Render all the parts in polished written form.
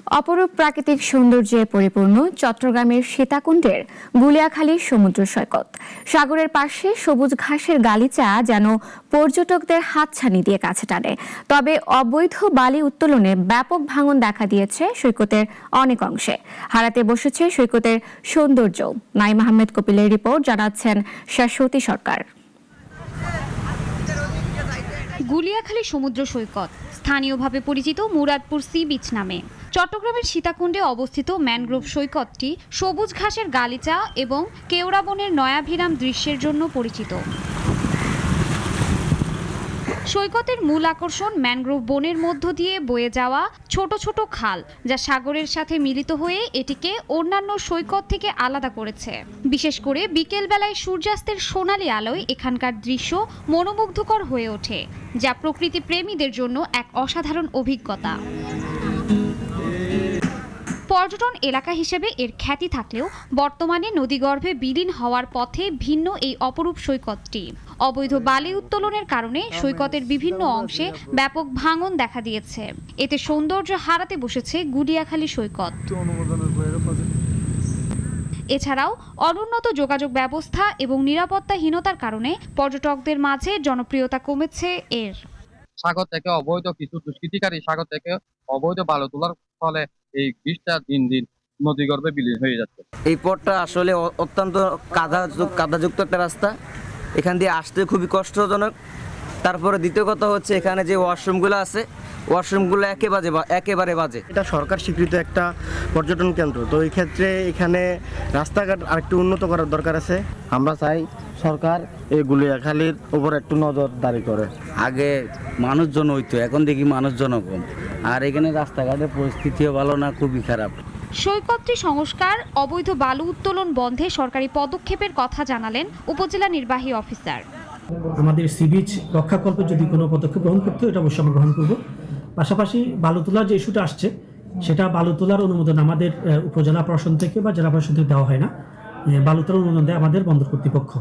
অপরূপ প্রাকৃতিক সৌন্দর্যে পরিপূর্ণ চট্টগ্রামের সীতাকুণ্ডের গুলিয়াখালী সমুদ্র সৈকত। সাগরের পাশে সবুজ ঘাসের গালিচা যেন পর্যটকদের হাতছানি দিয়ে কাছে টানে। তবে অবৈধ বালি উত্তোলনে ব্যাপক ভাঙন দেখা দিয়েছে সৈকতের অনেক অংশে। হারাতে বসেছে সৈকতের সৌন্দর্য। নাইম আহমেদ কপিলের রিপোর্ট, জানাচ্ছেন শাশ্বতী সরকার। গুলিয়াখালী সমুদ্র সৈকত স্থানীয়ভাবে পরিচিত মুরাদপুর সি বিচ নামে। চট্টগ্রামের সীতাকুণ্ডে অবস্থিত ম্যানগ্রোভ সৈকতটি সবুজ ঘাসের গালিচা এবং কেওড়া বনের নয়াভিরাম দৃশ্যের জন্য পরিচিত। সৈকতের মূল আকর্ষণ ম্যানগ্রোভ বনের মধ্য দিয়ে বয়ে যাওয়া ছোট ছোট খাল, যা সাগরের সাথে মিলিত হয়ে এটিকে অন্যান্য সৈকত থেকে আলাদা করেছে। বিশেষ করে বিকেল বেলায় সূর্যাস্তের সোনালী আলোয় এখানকার দৃশ্য মনোমুগ্ধকর হয়ে ওঠে, যা প্রকৃতি প্রেমীদের জন্য এক অসাধারণ অভিজ্ঞতা। পর্যটন এলাকা হিসেবে এর খ্যাতি থাকলেও বর্তমানে নদীগর্ভে বিলীন হওয়ার পথে ভিন্ন এই অপরূপ সৈকতটি। অবৈধ বালি উত্তোলনের কারণে সৈকতের বিভিন্ন অংশে ব্যাপক ভাঙন দেখা দিয়েছে। এতে সৌন্দর্য হারাতে বসেছে গুলিয়াখালী সৈকত। এছাড়াও অনুন্নত যোগাযোগ ব্যবস্থা এবং নিরাপত্তাহীনতার কারণে পর্যটকদের মাঝে জনপ্রিয়তা কমেছে এর। সাগর থেকে অবৈধ কিছু দুষ্কৃতিকারী সাগর থেকে অবৈধ বালু তোলার ফলে এই বীজটা দিন দিন নদীগর্ভে বিলীন হয়ে যাচ্ছে। এই পথটা আসলে অত্যন্ত কাদাযুক্ত একটা রাস্তা, এখান দিয়ে আসতে খুবই কষ্টজনক। তারপরে দ্বিতীয় কথা হচ্ছে এখানে যে ওয়াশরুমগুলো আছে, ওয়াশরুমগুলো একেবারে বাজে। এটা সরকার স্বীকৃত একটা পর্যটন কেন্দ্র, তো এই ক্ষেত্রে এখানে রাস্তাঘাট আরেকটু উন্নত করার দরকার আছে। আমরা চাই সরকার এই গুলিয়াখালীর উপর একটু নজরদারি করে। আগে মানুষজন হইতো, এখন দেখি মানুষজন কম, আর এখানে রাস্তাঘাটের পরিস্থিতিও ভালো না, খুবই খারাপ। সৈকতটি সংস্কার, অবৈধ বালু উত্তোলন বন্ধে সরকারি পদক্ষেপের কথা জানালেন উপজেলা নির্বাহী অফিসার। আমাদের সি বিচ রক্ষাকল্পে যদি কোনো পদক্ষেপ গ্রহণ করতে, এটা অবশ্যই আমরা গ্রহণ করব। পাশাপাশি বালু তোলার যে ইস্যুটা আসছে, সেটা বালু তোলার অনুমোদন আমাদের উপজেলা প্রশাসন থেকে বা জেলা প্রশাসন থেকে দেওয়া হয় না। বালু তোলার অনুমোদন দেয় আমাদের বন্দর কর্তৃপক্ষ।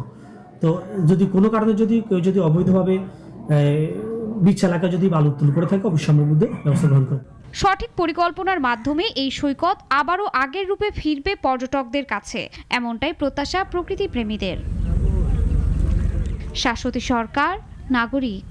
তো যদি কোনো কারণে কেউ যদি অবৈধভাবে বিচ এলাকায় যদি বালু উত্তোলন করে থাকে, অবশ্যই আমরা বিরুদ্ধে ব্যবস্থা গ্রহণ করব। সঠিক পরিকল্পনার মাধ্যমে এই সৈকত আবারও আগের রূপে ফিরবে পর্যটকদের কাছে, এমনটাই প্রত্যাশা প্রকৃতি প্রেমীদের। শাশ্বতী সরকার, নাগরিক।